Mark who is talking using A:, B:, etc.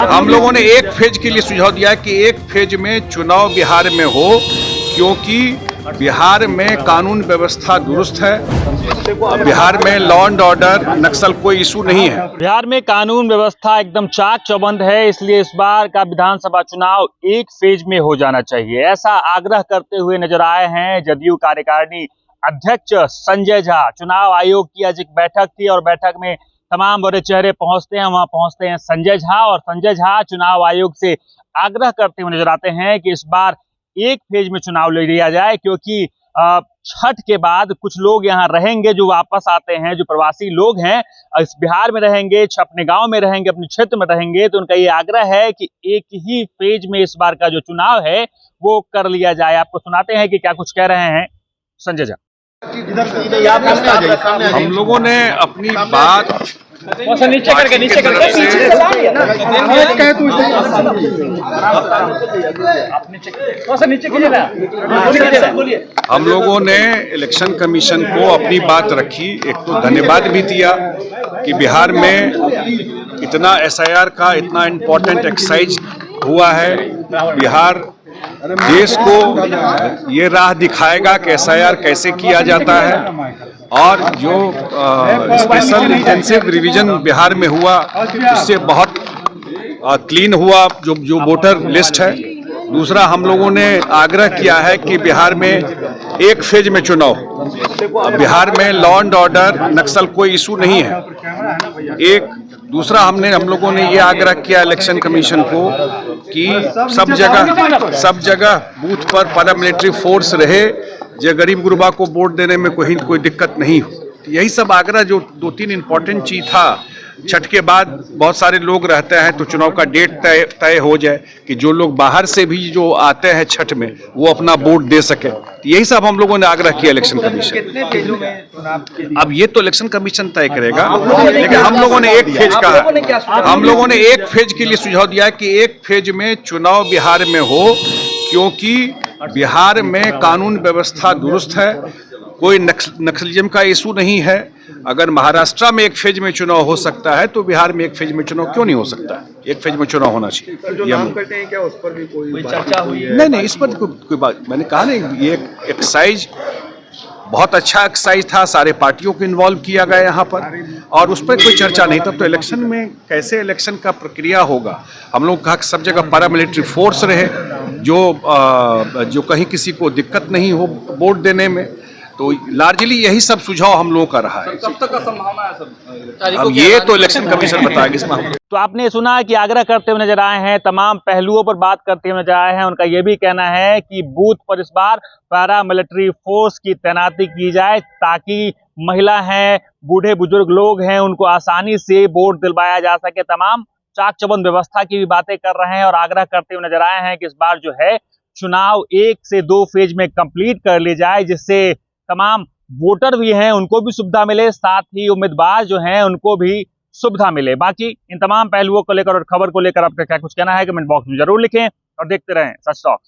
A: हम लोगों ने एक फेज के लिए सुझाव दिया कि एक फेज में चुनाव बिहार में हो, क्योंकि बिहार में कानून व्यवस्था दुरुस्त है। बिहार में लॉ एंड ऑर्डर, नक्सल कोई इशू नहीं है।
B: बिहार में कानून व्यवस्था एकदम चाक चौबंद है, इसलिए इस बार का विधानसभा चुनाव एक फेज में हो जाना चाहिए, ऐसा आग्रह करते हुए नजर आए हैं जदयू कार्यकारिणी अध्यक्ष संजय झा। चुनाव आयोग की आज एक बैठक थी और बैठक में तमाम बड़े चेहरे पहुंचते हैं, वहां पहुंचते हैं संजय झा, और संजय झा चुनाव आयोग से आग्रह करते हुए नजर आते हैं कि इस बार एक फेज में चुनाव ले लिया जाए, क्योंकि छठ के बाद कुछ लोग यहाँ रहेंगे जो वापस आते हैं, जो प्रवासी लोग हैं इस बिहार में रहेंगे, अपने गांव में रहेंगे, अपने क्षेत्र में रहेंगे, तो उनका ये आग्रह है कि एक ही फेज में इस बार का जो चुनाव है वो कर लिया जाए। आपको सुनाते हैं कि क्या कुछ कह रहे हैं संजय झा।
A: हम लोगों ने अपनी बात
B: नीचे करके
A: हम लोगों ने इलेक्शन कमीशन को अपनी बात रखी। एक तो धन्यवाद भी दिया कि बिहार में इतना एसआईआर का इतना इम्पोर्टेंट एक्सरसाइज हुआ है। बिहार देश को ये राह दिखाएगा कि एसआईआर कैसे किया जाता है, और जो स्पेशल इंटेंसिव रिवीजन बिहार में हुआ उससे बहुत क्लीन हुआ जो वोटर लिस्ट है। दूसरा, हम लोगों ने आग्रह किया है कि बिहार में एक फेज में चुनाव, बिहार में लॉ एंड ऑर्डर, नक्सल कोई इशू नहीं है। दूसरा, हम लोगों ने ये आग्रह किया इलेक्शन कमीशन को कि सब जगह बूथ पर पैरामिलिट्री फोर्स रहे, जो गरीब गुरबा को वोट देने में कोई दिक्कत नहीं हो। यही सब आग्रह जो 2-3 इम्पोर्टेंट चीज था। छठ के बाद बहुत सारे लोग रहते हैं, तो चुनाव का डेट तय हो जाए कि जो लोग बाहर से भी जो आते हैं छठ में वो अपना वोट दे सके। यही सब हम लोगों ने आग्रह किया इलेक्शन कमीशन।
C: कितने फेजों में चुनाव
A: अब ये तो इलेक्शन कमीशन तय करेगा, लेकिन हम लोगों ने एक फेज का, हम लोगों ने एक फेज के लिए सुझाव दिया कि एक फेज में चुनाव बिहार में हो, क्योंकि बिहार में कानून व्यवस्था दुरुस्त है, कोई नक्सलिज्म का इशू नहीं है। अगर महाराष्ट्र में एक फेज में चुनाव हो सकता है तो बिहार में एक फेज में चुनाव क्यों नहीं हो सकता है? एक फेज में चुनाव होना चाहिए।
C: जो नाम करते हैं क्या उस पर भी कोई चर्चा हुई है?
A: नहीं, इस पर कोई बात, मैंने कहा नहीं, ये एक्सरसाइज बहुत अच्छा एक्सरसाइज था, सारे पार्टियों को इन्वॉल्व किया गया यहाँ पर, और उस पर कोई चर्चा नहीं। तब तो इलेक्शन में कैसे इलेक्शन का प्रक्रिया होगा। हम लोग कहा कि सब जगह पैरामिलिट्री फोर्स रहे, जो कहीं किसी को दिक्कत नहीं हो वोट देने में। तो लार्जली यही सब सुझाव हम लोगों का रहा है।
C: कब तक का संभावना है सर?
A: अब ये तो इलेक्शन कमीशन बताएगा इसमें।
B: तो आपने सुना कि आग्रह करते हुए नजर आए हैं, तमाम पहलुओं पर बात करते हुए नजर आए हैं। उनका यह भी कहना है कि बूथ पर इस बार पैरा मिलिट्री फोर्स की तैनाती की जाए, ताकि महिला हैं, बूढ़े बुजुर्ग लोग हैं, उनको आसानी से वोट दिलवाया जा सके। तमाम चाक चौबंद व्यवस्था की भी बातें कर रहे हैं और आग्रह करते हुए नजर आए हैं कि इस बार जो है चुनाव 1 से 2 फेज में कंप्लीट कर ली जाए, जिससे तमाम वोटर भी हैं उनको भी सुविधा मिले, साथ ही उम्मीदवार जो हैं उनको भी सुविधा मिले। बाकी इन तमाम पहलुओं को लेकर और खबर को लेकर आपका क्या कुछ कहना है, कमेंट बॉक्स में जरूर लिखें और देखते रहें सच टॉक।